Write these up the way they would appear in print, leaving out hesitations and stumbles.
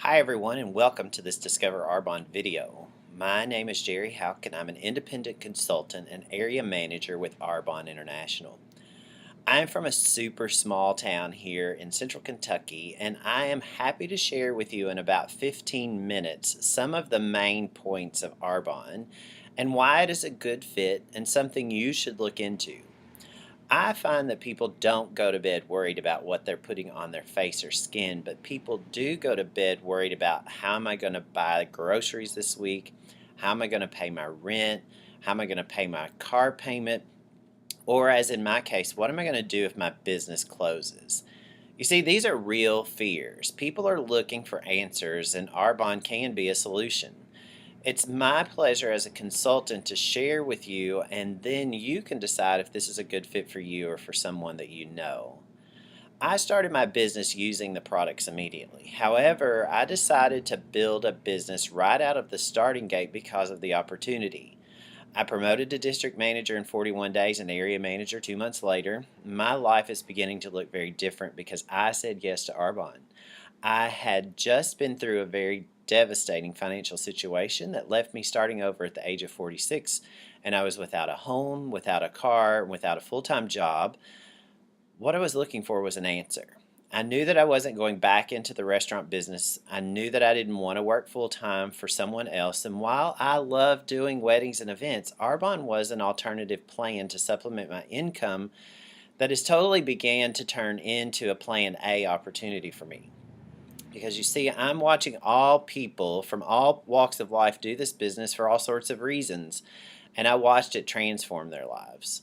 Hi everyone and welcome to this Discover Arbonne video. My name is Jerry Houck and I'm an independent consultant and area manager with Arbonne International. I'm from a super small town here in central Kentucky and I am happy to share with you in about 15 minutes some of the main points of Arbonne and why it is a good fit and something you should look into. I find that people don't go to bed worried about what they're putting on their face or skin, but people do go to bed worried about how am I going to buy groceries this week? How am I going to pay my rent? How am I going to pay my car payment? Or, as in my case, what am I going to do if my business closes? You see, these are real fears. People are looking for answers, and Arbonne can be a solution. It's my pleasure as a consultant to share with you, and then you can decide if this is a good fit for you or for someone that you know. I started my business using the products immediately. However, I decided to build a business right out of the starting gate because of the opportunity. I promoted to district manager in 41 days and area manager 2 months later. My life is beginning to look very different because I said yes to Arbonne. I had just been through a very devastating financial situation that left me starting over at the age of 46, and I was without a home, without a car, without a full-time job. What I was looking for was an answer. I knew that I wasn't going back into the restaurant business. I knew that I didn't want to work full-time for someone else, and while I love doing weddings and events, Arbonne was an alternative plan to supplement my income that has totally began to turn into a plan A opportunity for me. Because you see, I'm watching all people from all walks of life do this business for all sorts of reasons, and I watched it transform their lives.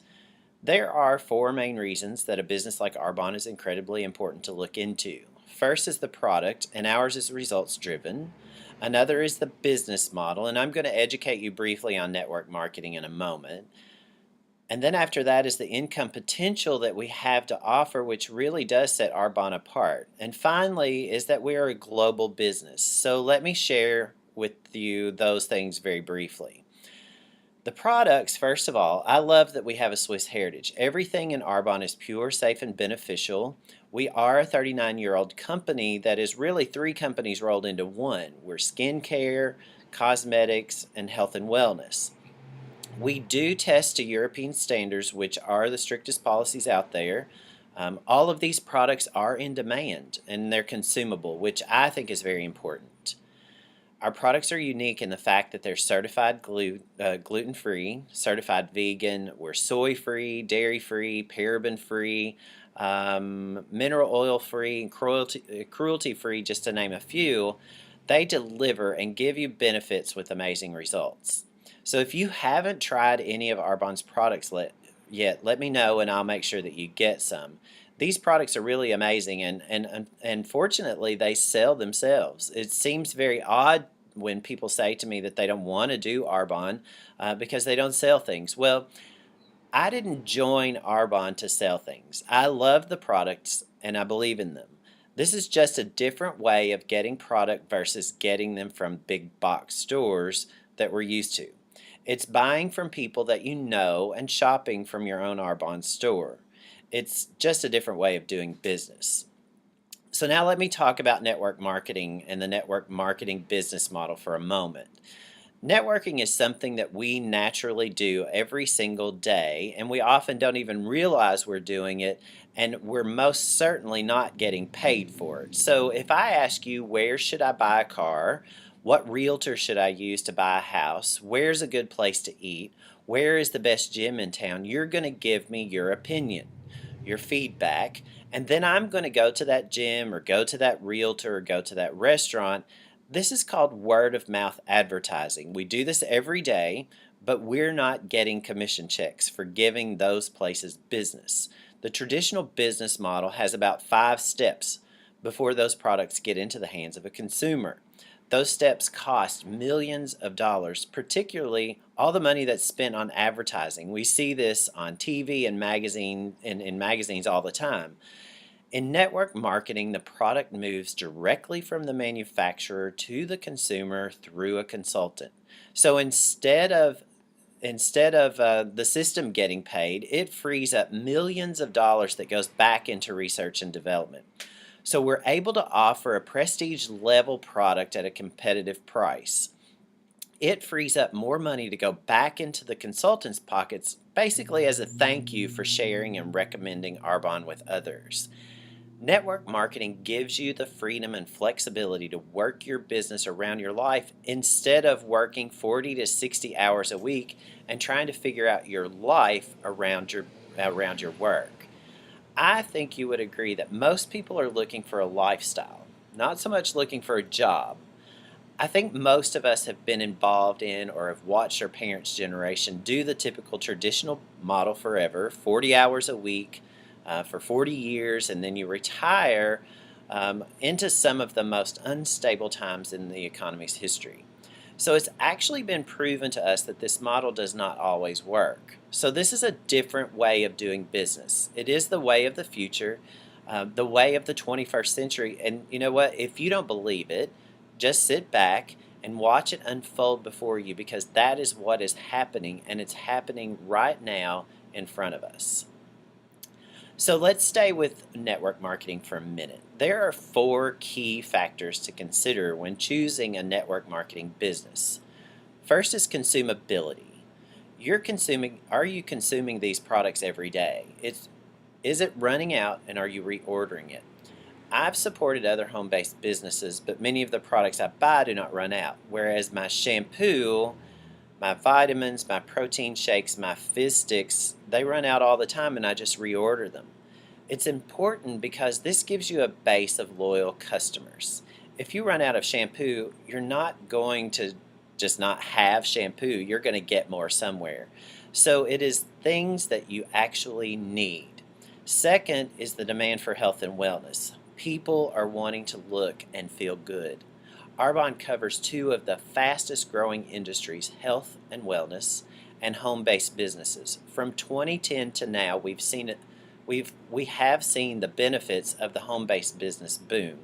There are four main reasons that a business like Arbonne is incredibly important to look into. First is the product, and ours is results driven. Another is the business model, and I'm going to educate you briefly on network marketing in a moment. And then after that is the income potential that we have to offer, which really does set Arbonne apart. And finally is that we are a global business. So let me share with you those things very briefly. The products, first of all, I love that we have a Swiss heritage. Everything in Arbonne is pure, safe, and beneficial. We are a 39-year-old company that is really three companies rolled into one. We're skincare, cosmetics, and health and wellness. We do test to European standards, which are the strictest policies out there. All of these products are in demand and they're consumable, which I think is very important. Our products are unique in the fact that they're certified gluten-free, certified vegan, we're soy-free, dairy-free, paraben-free, mineral oil-free, cruelty-free, just to name a few. They deliver and give you benefits with amazing results. So if you haven't tried any of Arbonne's products yet, let me know and I'll make sure that you get some. These products are really amazing and fortunately they sell themselves. It seems very odd when people say to me that they don't want to do Arbonne because they don't sell things. Well, I didn't join Arbonne to sell things. I love the products and I believe in them. This is just a different way of getting product versus getting them from big box stores that we're used to. It's buying from people that you know and shopping from your own Arbonne store. It's just a different way of doing business. So now let me talk about network marketing and the network marketing business model for a moment. Networking is something that we naturally do every single day, and we often don't even realize we're doing it, and we're most certainly not getting paid for it. So if I ask you, where should I buy a car? What realtor should I use to buy a house? Where's a good place to eat? Where is the best gym in town? You're going to give me your opinion, your feedback, and then I'm going to go to that gym or go to that realtor or go to that restaurant. This is called word of mouth advertising. We do this every day, but we're not getting commission checks for giving those places business. The traditional business model has about 5 steps before those products get into the hands of a consumer. Those steps cost millions of dollars, particularly all the money that's spent on advertising. We see this on TV and in magazines all the time. In network marketing, the product moves directly from the manufacturer to the consumer through a consultant. So instead of the system getting paid, it frees up millions of dollars that goes back into research and development. So we're able to offer a prestige level product at a competitive price. It frees up more money to go back into the consultant's pockets, basically as a thank you for sharing and recommending Arbonne with others. Network marketing gives you the freedom and flexibility to work your business around your life instead of working 40 to 60 hours a week and trying to figure out your life around your work. I think you would agree that most people are looking for a lifestyle, not so much looking for a job. I think most of us have been involved in or have watched our parents' generation do the typical traditional model forever, 40 hours a week for 40 years, and then you retire into some of the most unstable times in the economy's history. So it's actually been proven to us that this model does not always work. So this is a different way of doing business. It is the way of the future, the way of the 21st century. And you know what? If you don't believe it, just sit back and watch it unfold before you, because that is what is happening, and it's happening right now in front of us. So let's stay with network marketing for a minute. There are 4 key factors to consider when choosing a network marketing business. First is consumability. Are you consuming these products every day? Is it running out, and are you reordering it? I've supported other home-based businesses, but many of the products I buy do not run out, whereas my shampoo, my vitamins, my protein shakes, my fizz sticks, they run out all the time and I just reorder them. It's important because this gives you a base of loyal customers. If you run out of shampoo, you're not going to just not have shampoo, you're going to get more somewhere. So it is things that you actually need. Second is the demand for health and wellness. People are wanting to look and feel good. Arbonne covers 2 of the fastest growing industries, health and wellness, and home-based businesses. From 2010 to now, we have seen the benefits of the home-based business boom.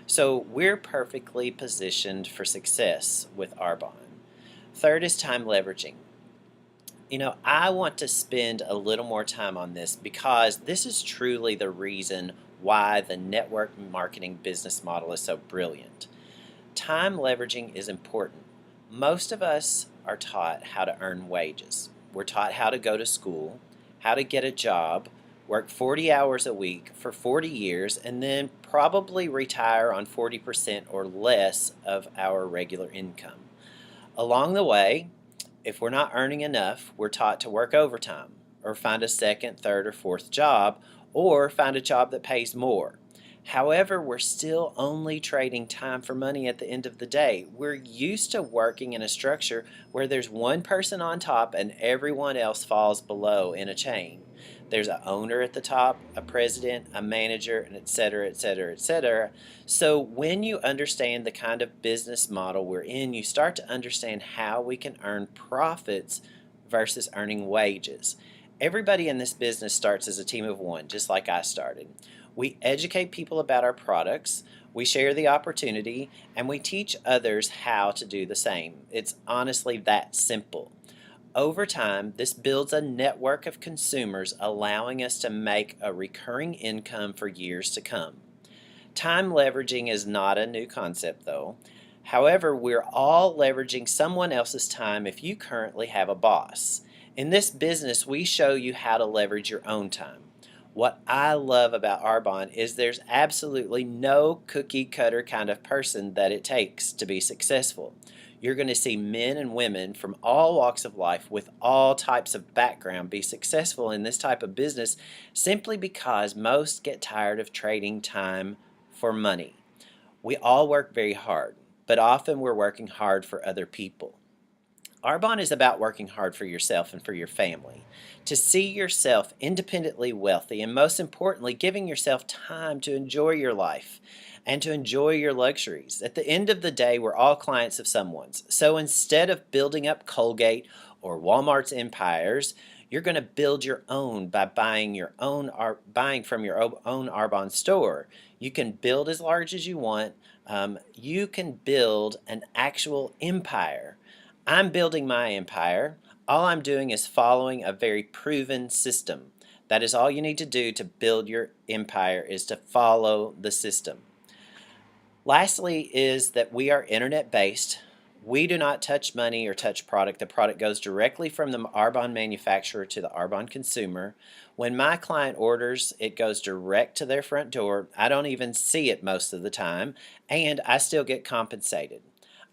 So we're perfectly positioned for success with Arbonne. Third is time leveraging. I want to spend a little more time on this because this is truly the reason why the network marketing business model is so brilliant. Time leveraging is important. Most of us are taught how to earn wages. We're taught how to go to school, how to get a job, work 40 hours a week for 40 years, and then probably retire on 40% or less of our regular income. Along the way, if we're not earning enough, we're taught to work overtime or find a second, third, or fourth job, or find a job that pays more. However, we're still only trading time for money at the end of the day. We're used to working in a structure where there's one person on top and everyone else falls below in a chain. There's an owner at the top, a president, a manager, and et cetera, et cetera, et cetera. So when you understand the kind of business model we're in, you start to understand how we can earn profits versus earning wages. Everybody in this business starts as a team of one, just like I started. We educate people about our products, we share the opportunity, and we teach others how to do the same. It's honestly that simple. Over time, this builds a network of consumers, allowing us to make a recurring income for years to come. Time leveraging is not a new concept, though. However, we're all leveraging someone else's time if you currently have a boss. In this business, we show you how to leverage your own time. What I love about Arbonne is there's absolutely no cookie cutter kind of person that it takes to be successful. You're going to see men and women from all walks of life with all types of background be successful in this type of business simply because most get tired of trading time for money. We all work very hard, but often we're working hard for other people. Arbonne is about working hard for yourself and for your family, to see yourself independently wealthy, and most importantly, giving yourself time to enjoy your life and to enjoy your luxuries. At the end of the day, we're all clients of someone's. So instead of building up Colgate or Walmart's empires, you're going to build your own by buying from your own Arbonne store. You can build as large as you want. You can build an actual empire. I'm building my empire. All I'm doing is following a very proven system. That is all you need to do to build your empire, is to follow the system. Lastly is that we are internet based. We do not touch money or touch product. The product goes directly from the Arbonne manufacturer to the Arbonne consumer. When my client orders, it goes direct to their front door. I don't even see it most of the time, and I still get compensated.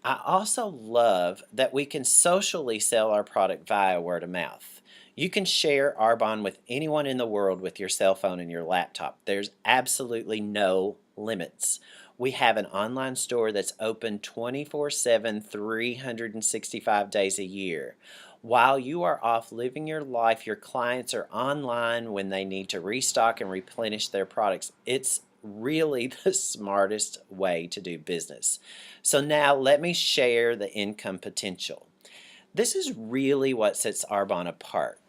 I also love that we can socially sell our product via word of mouth. You can share Arbonne with anyone in the world with your cell phone and your laptop. There's absolutely no limits. We have an online store that's open 24/7, 365 days a year. While you are off living your life, your clients are online when they need to restock and replenish their products. It's really the smartest way to do business. So now let me share the income potential. This is really what sets Arbonne apart.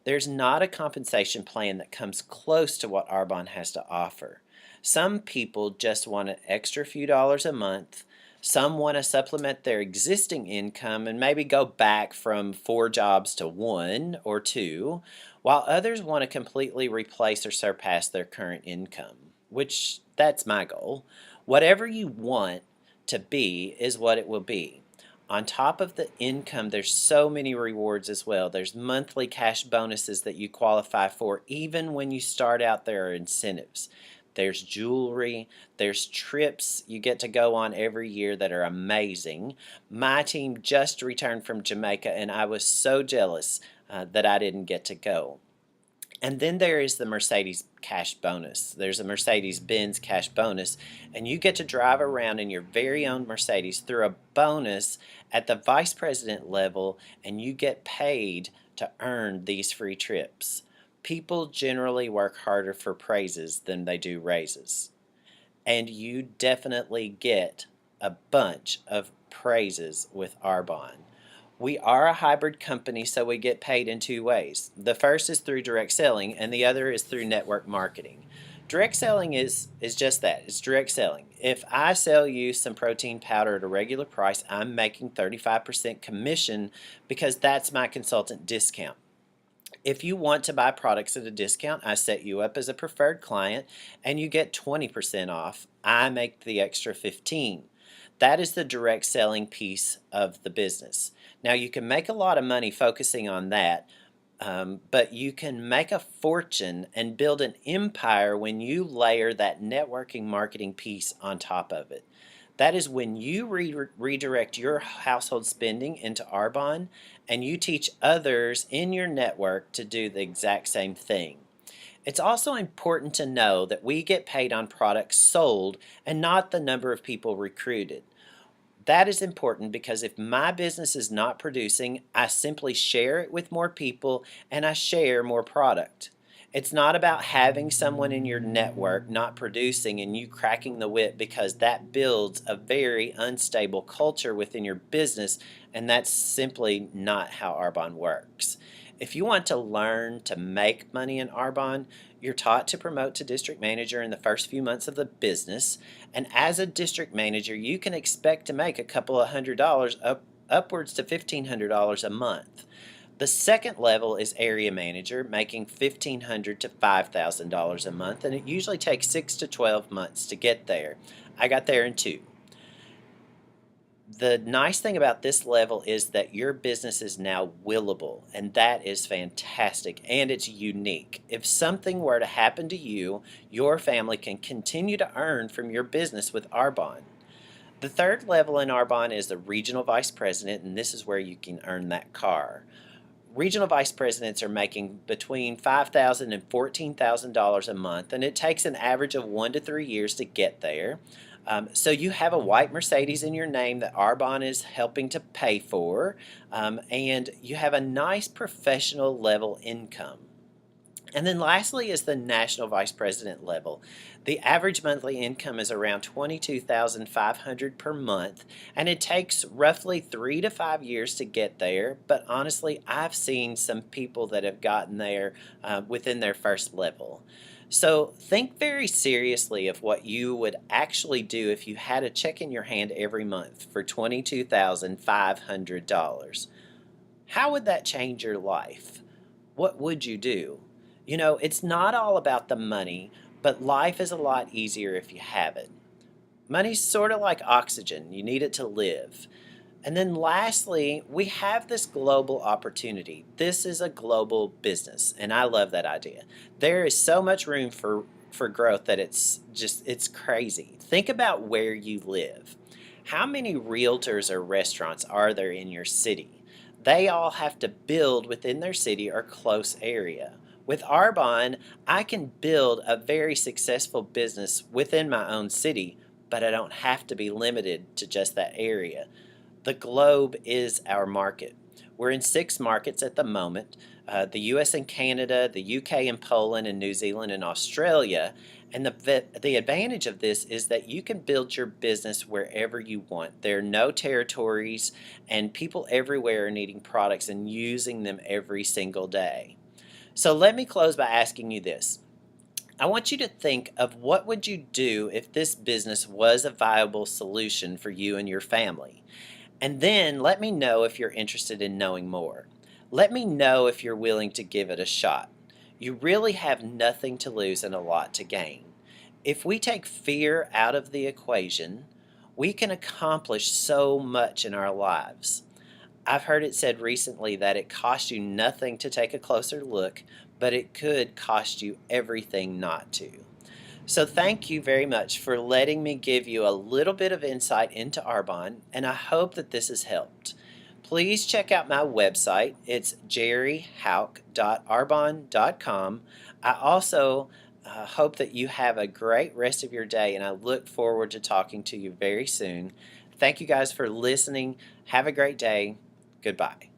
There's not a compensation plan that comes close to what Arbonne has to offer. Some people just want an extra few dollars a month. Some want to supplement their existing income and maybe go back from 4 jobs to 1 or 2, while others want to completely replace or surpass their current income, which that's my goal. Whatever you want to be is what it will be. On top of the income, there's so many rewards as well. There's monthly cash bonuses that you qualify for. Even when you start out, there are incentives. There's jewelry, there's trips you get to go on every year that are amazing. My team just returned from Jamaica, and I was so jealous that I didn't get to go. And then there is the Mercedes cash bonus. There's a Mercedes-Benz cash bonus, and you get to drive around in your very own Mercedes through a bonus at the vice president level, and you get paid to earn these free trips. People generally work harder for praises than they do raises. And you definitely get a bunch of praises with Arbonne. We are a hybrid company, so we get paid in 2 ways. The first is through direct selling, and the other is through network marketing. Direct selling is just that. It's direct selling. If I sell you some protein powder at a regular price, I'm making 35% commission because that's my consultant discount. If you want to buy products at a discount, I set you up as a preferred client and you get 20% off. I make the extra 15. That is the direct selling piece of the business. Now you can make a lot of money focusing on that, but you can make a fortune and build an empire when you layer that networking marketing piece on top of it. That is when you redirect your household spending into Arbonne and you teach others in your network to do the exact same thing. It's also important to know that we get paid on products sold and not the number of people recruited. That is important because if my business is not producing, I simply share it with more people and I share more product. It's not about having someone in your network not producing and you cracking the whip, because that builds a very unstable culture within your business, and that's simply not how Arbonne works. If you want to learn to make money in Arbonne, you're taught to promote to district manager in the first few months of the business, and as a district manager, you can expect to make a couple of $100, upwards to $1,500 a month. The second level is area manager, making $1,500 to $5,000 a month, and it usually takes 6 to 12 months to get there. I got there in 2. The nice thing about this level is that your business is now willable, and that is fantastic, and it's unique. If something were to happen to you, your family can continue to earn from your business with Arbonne. The third level in Arbonne is the regional vice president, and this is where you can earn that car. Regional vice presidents are making between $5,000 and $14,000 a month, and it takes an average of 1 to 3 years to get there. So you have a white Mercedes in your name that Arbonne is helping to pay for, and you have a nice professional level income. And then lastly is the national vice president level. The average monthly income is around $22,500 per month, and it takes roughly 3 to 5 years to get there. But honestly, I've seen some people that have gotten there within their first level. So think very seriously of what you would actually do if you had a check in your hand every month for $22,500. How would that change your life? What would you do? It's not all about the money, but life is a lot easier if you have it. Money's sort of like oxygen, you need it to live. And then lastly, we have this global opportunity. This is a global business, and I love that idea. There is so much room for growth that it's crazy. Think about where you live. How many realtors or restaurants are there in your city? They all have to build within their city or close area. With Arbonne, I can build a very successful business within my own city, but I don't have to be limited to just that area. The globe is our market. We're in 6 markets at the moment, the US and Canada, the UK and Poland and New Zealand and Australia. And the advantage of this is that you can build your business wherever you want. There are no territories, and people everywhere are needing products and using them every single day. So let me close by asking you this. I want you to think of what would you do if this business was a viable solution for you and your family. And then let me know if you're interested in knowing more. Let me know if you're willing to give it a shot. You really have nothing to lose and a lot to gain. If we take fear out of the equation, we can accomplish so much in our lives. I've heard it said recently that it costs you nothing to take a closer look, but it could cost you everything not to. So thank you very much for letting me give you a little bit of insight into Arbonne, and I hope that this has helped. Please check out my website. It's jerryhouck.arbonne.com. I also hope that you have a great rest of your day, and I look forward to talking to you very soon. Thank you guys for listening. Have a great day. Goodbye.